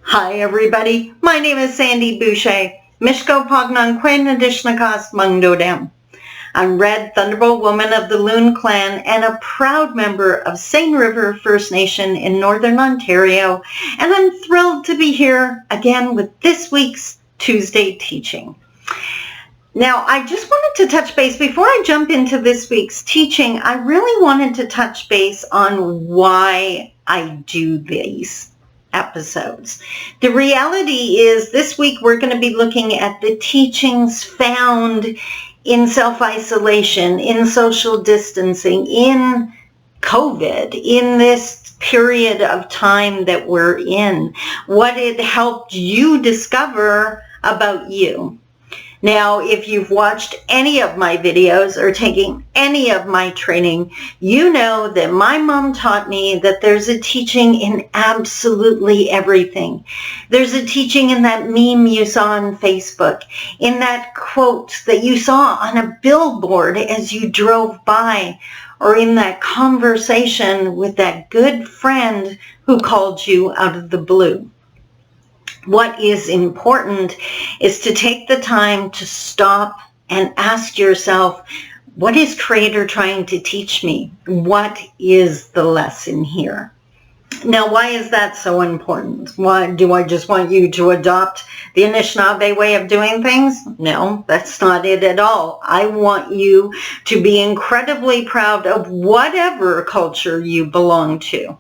Hi everybody, my name is Sandy Boucher. Mishko Pognon Quinn Adishnakas Mungdodem. I'm Red Thunderbolt Woman of the Loon Clan and a proud member of Seine River First Nation in Northern Ontario, and I'm thrilled to be here again with this week's Tuesday teaching. Now, I just wanted to touch base, before I jump into this week's teaching, I really wanted to touch base on why I do these episodes. The reality is this week we're going to be looking at the teachings found in self-isolation, in social distancing, in COVID, in this period of time that we're in, what it helped you discover about you. Now, if you've watched any of my videos or taken any of my training, you know that my mom taught me that there's a teaching in absolutely everything. There's a teaching in that meme you saw on Facebook, in that quote that you saw on a billboard as you drove by, or in that conversation with that good friend who called you out of the blue. What is important is to take the time to stop and ask yourself, what is Creator trying to teach me? What is the lesson here? Now, why is that so important? Why do I just want you to adopt the Anishinaabe way of doing things? No, that's not it at all. I want you to be incredibly proud of whatever culture you belong to.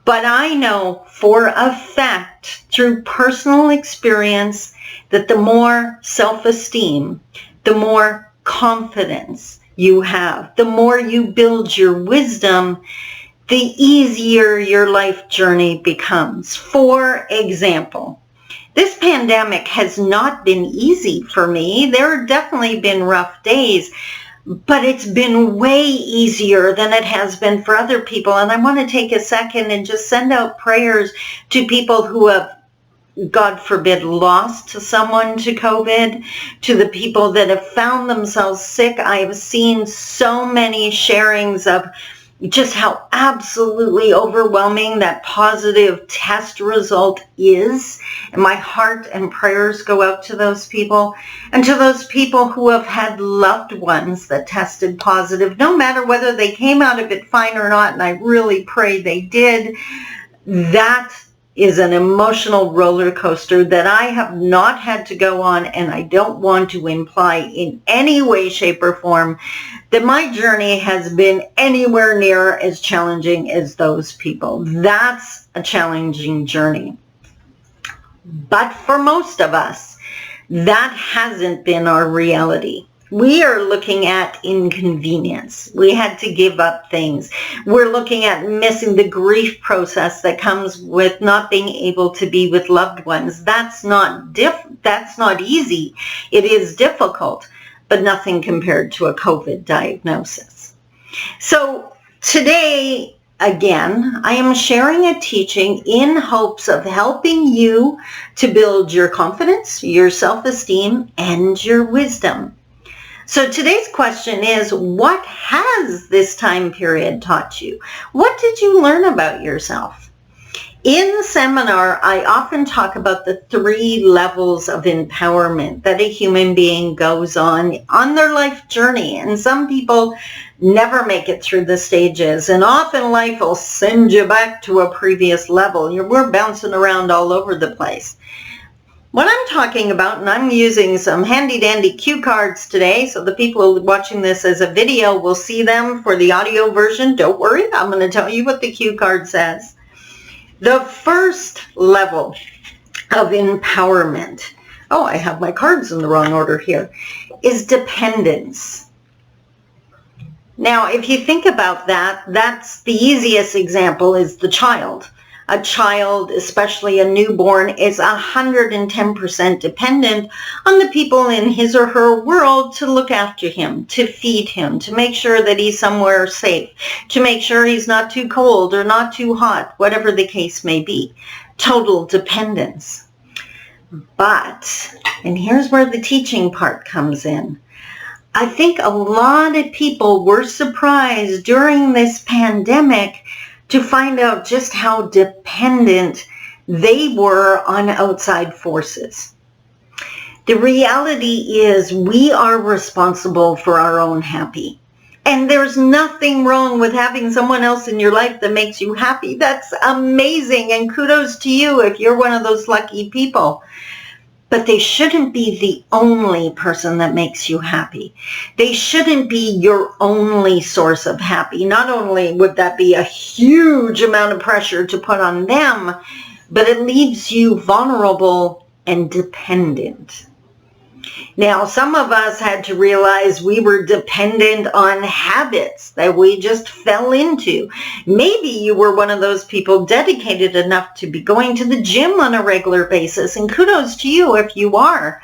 But I know for a fact, through personal experience, that the more self-esteem, the more confidence you have, the more you build your wisdom, the easier your life journey becomes. For example, this pandemic has not been easy for me. There have definitely been rough days, but it's been way easier than it has been for other people. And I want to take a second and just send out prayers to people who have, God forbid, lost someone to COVID, to the people that have found themselves sick. I have seen so many sharings of just how absolutely overwhelming that positive test result is. And my heart and prayers go out to those people, and to those people who have had loved ones that tested positive, no matter whether they came out of it fine or not, and I really pray they did. That is an emotional roller coaster that I have not had to go on, and I don't want to imply in any way, shape, or form that my journey has been anywhere near as challenging as those people. That's a challenging journey. But for most of us, that hasn't been our reality. We are looking at inconvenience. We had to give up things. We're looking at missing the grief process that comes with not being able to be with loved ones. That's not easy. It is difficult, but nothing compared to a COVID diagnosis. So today, again, I am sharing a teaching in hopes of helping you to build your confidence, your self-esteem, and your wisdom. So today's question is, what has this time period taught you? What did you learn about yourself? In the seminar, I often talk about the 3 levels of empowerment that a human being goes on their life journey. And some people never make it through the stages. And often life will send you back to a previous level. We're bouncing around all over the place. What I'm talking about, and I'm using some handy-dandy cue cards today, so the people watching this as a video will see them. For the audio version, don't worry, I'm going to tell you what the cue card says. The first level of empowerment, oh, I have my cards in the wrong order here, is dependence. Now, if you think about that, that's the easiest example is the child. A child, especially a newborn, is 110% dependent on the people in his or her world to look after him, to feed him, to make sure that he's somewhere safe, to make sure he's not too cold or not too hot, whatever the case may be. Total dependence. But, and here's where the teaching part comes in, I think a lot of people were surprised during this pandemic to find out just how dependent they were on outside forces. The reality is we are responsible for our own happy. And there's nothing wrong with having someone else in your life that makes you happy. That's amazing, and kudos to you if you're one of those lucky people. But they shouldn't be the only person that makes you happy. They shouldn't be your only source of happy. Not only would that be a huge amount of pressure to put on them, but it leaves you vulnerable and dependent. Now, some of us had to realize we were dependent on habits that we just fell into. Maybe you were one of those people dedicated enough to be going to the gym on a regular basis, and kudos to you if you are.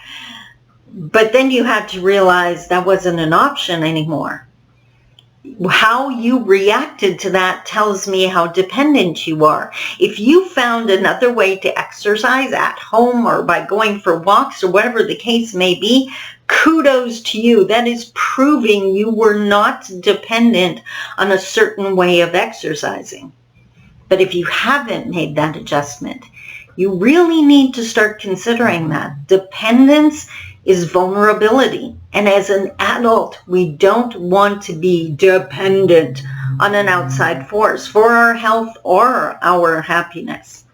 But then you had to realize that wasn't an option anymore. How you reacted to that tells me how dependent you are. If you found another way to exercise at home or by going for walks or whatever the case may be, kudos to you. That is proving you were not dependent on a certain way of exercising. But if you haven't made that adjustment, you really need to start considering that. Dependence is vulnerability. And as an adult, we don't want to be dependent on an outside force for our health or our happiness.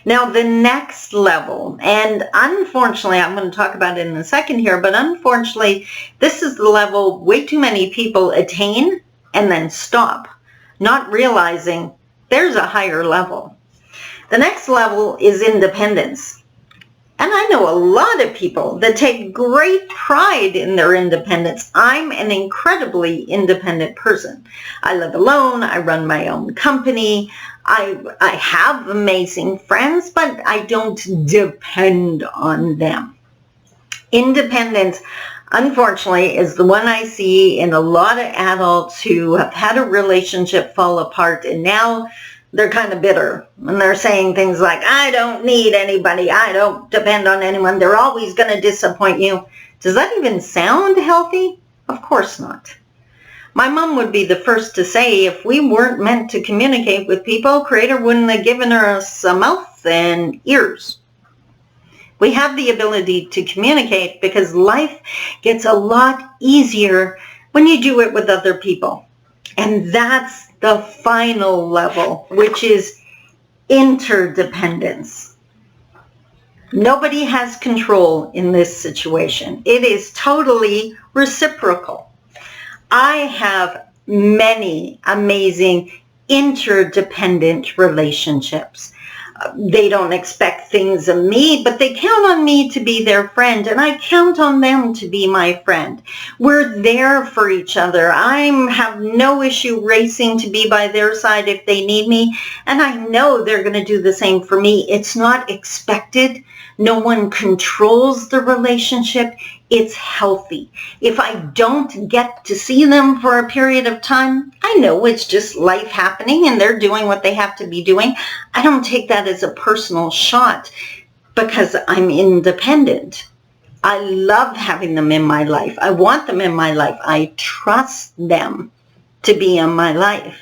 Now, the next level, and unfortunately, I'm going to talk about it in a second here, but unfortunately, this is the level way too many people attain and then stop, not realizing there's a higher level. The next level is independence. And I know a lot of people that take great pride in their independence. I'm an incredibly independent person. I live alone. I run my own company. I have amazing friends, but I don't depend on them. Independence, unfortunately, is the one I see in a lot of adults who have had a relationship fall apart, and now they're kind of bitter, and they're saying things like, I don't need anybody, I don't depend on anyone, they're always going to disappoint you. Does that even sound healthy? Of course not. My mom would be the first to say if we weren't meant to communicate with people, Creator wouldn't have given us a mouth and ears. We have the ability to communicate because life gets a lot easier when you do it with other people. And that's the final level, which is interdependence. Nobody has control in this situation. It is totally reciprocal. I have many amazing interdependent relationships. They don't expect things of me, but they count on me to be their friend, and I count on them to be my friend. We're there for each other. I have no issue racing to be by their side if they need me, and I know they're going to do the same for me. It's not expected. No one controls the relationship. It's healthy. If I don't get to see them for a period of time, I know it's just life happening and they're doing what they have to be doing. I don't take that as a personal shot because I'm independent. I love having them in my life. I want them in my life. I trust them to be in my life.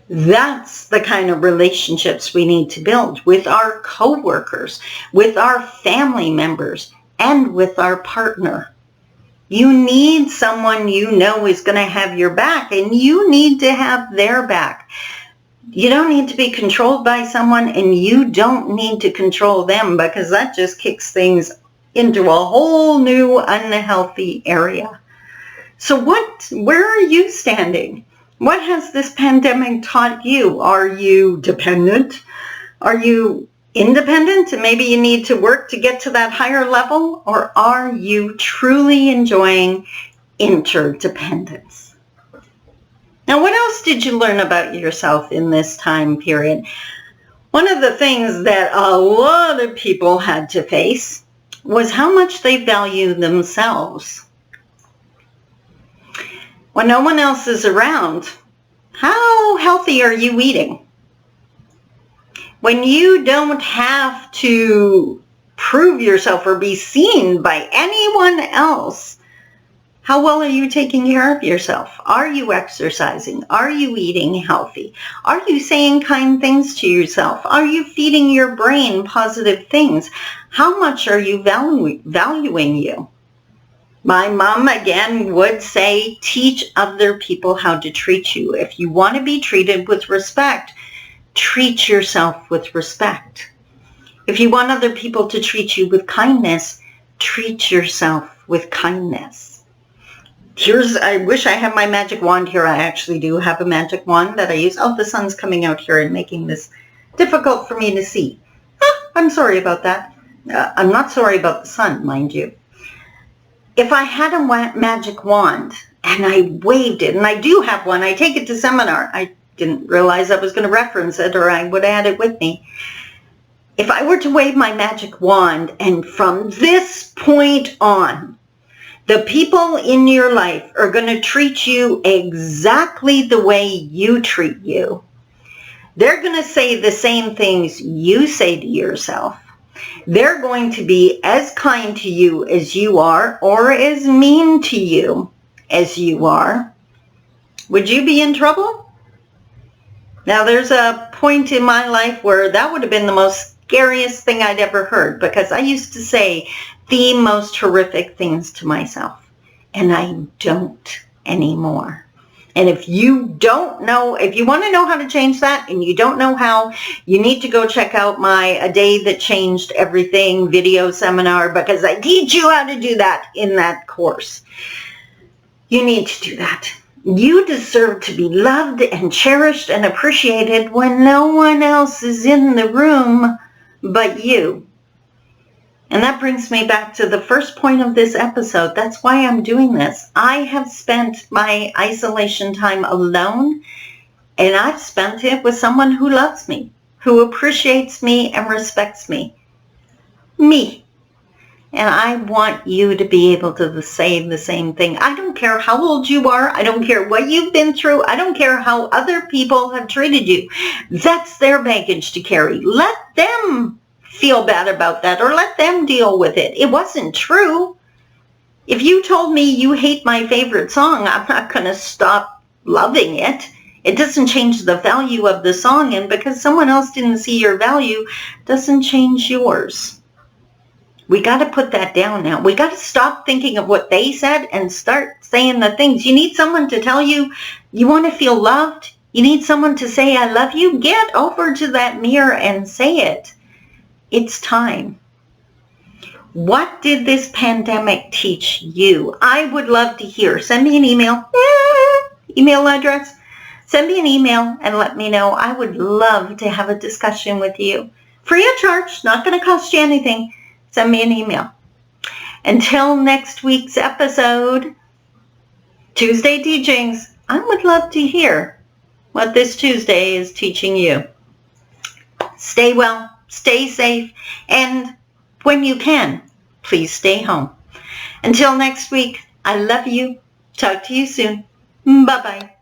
That's the kind of relationships we need to build with our coworkers, with our family members, and with our partner. You need someone you know is going to have your back, and you need to have their back. You don't need to be controlled by someone, and you don't need to control them, because that just kicks things into a whole new unhealthy area. So where are you standing? What has this pandemic taught you? Are you dependent? Are you independent and maybe you need to work to get to that higher level? Or are you truly enjoying interdependence? Now, what else did you learn about yourself in this time period? One of the things that a lot of people had to face was how much they value themselves. When no one else is around, how healthy are you eating? When you don't have to prove yourself or be seen by anyone else, How well are you taking care of yourself? Are you exercising? Are you eating healthy? Are you saying kind things to yourself? Are you feeding your brain positive things? How much are you valuing you? My mom, again, would say, teach other people how to treat you. If you want to be treated with respect, treat yourself with respect. If you want other people to treat you with kindness, treat yourself with kindness. I wish I had my magic wand here. I actually do have a magic wand that I use. Oh, the sun's coming out here and making this difficult for me to see. I'm sorry about that. I'm not sorry about the sun, mind you. If I had a magic wand and I waved it, and I do have one, I take it to seminar. I didn't realize I was going to reference it, or I would have had it with me. If I were to wave my magic wand, and from this point on, the people in your life are going to treat you exactly the way you treat you. They're going to say the same things you say to yourself. They're going to be as kind to you as you are, or as mean to you as you are. Would you be in trouble? Now, there's a point in my life where that would have been the most scariest thing I'd ever heard, because I used to say the most horrific things to myself, and I don't anymore. And if you don't know, if you want to know how to change that and you don't know how, you need to go check out my A Day That Changed Everything video seminar, because I teach you how to do that in that course. You need to do that. You deserve to be loved and cherished and appreciated when no one else is in the room but you. And that brings me back to the first point of this episode. That's why I'm doing this. I have spent my isolation time alone, and I've spent it with someone who loves me, who appreciates me and respects me. Me. And I want you to be able to say the same thing. I don't care how old you are. I don't care what you've been through. I don't care how other people have treated you. That's their baggage to carry. Let them feel bad about that, or let them deal with it. It wasn't true. If you told me you hate my favorite song, I'm not going to stop loving it. It doesn't change the value of the song, and because someone else didn't see your value, doesn't change yours. We got to put that down now. We got to stop thinking of what they said and start saying the things. You need someone to tell you you want to feel loved. You need someone to say, I love you. Get over to that mirror and say it. It's time. What did this pandemic teach you? I would love to hear. Send me an email. Email address. Send me an email and let me know. I would love to have a discussion with you. Free of charge. Not going to cost you anything. Send me an email. Until next week's episode, Tuesday Teachings, I would love to hear what this Tuesday is teaching you. Stay well, stay safe, and when you can, please stay home. Until next week, I love you. Talk to you soon. Bye-bye.